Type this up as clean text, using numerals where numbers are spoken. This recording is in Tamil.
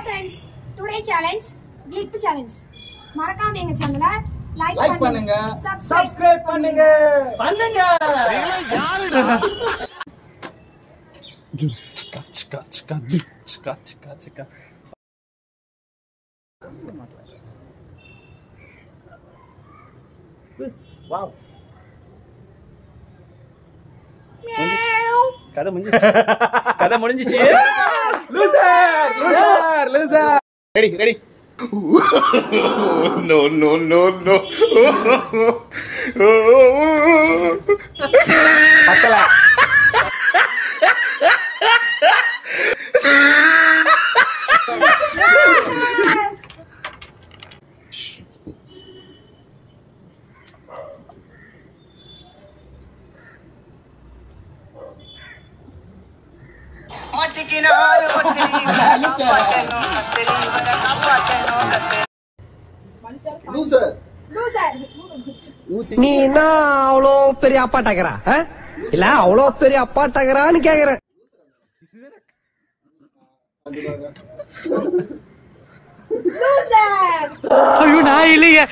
friends, today challenge clip challenge. மறக்காம எங்க சேனலை லைக் பண்ணுங்க, சப்ஸ்கிரைப் பண்ணுங்க. நீங்களே யாருடா? வாவ். கதை முடிஞ்சிச்சு. லூசர். ரெடி. No. பத்தல. லூசர். நீ என்ன அவ்வளோ பெரிய அப்பாட்டாக்குறா இல்ல அவ்வளோ பெரிய அப்பாட்டாக்குறான்னு கேக்குற. Loser. ஐயோ நான் இல்லையே.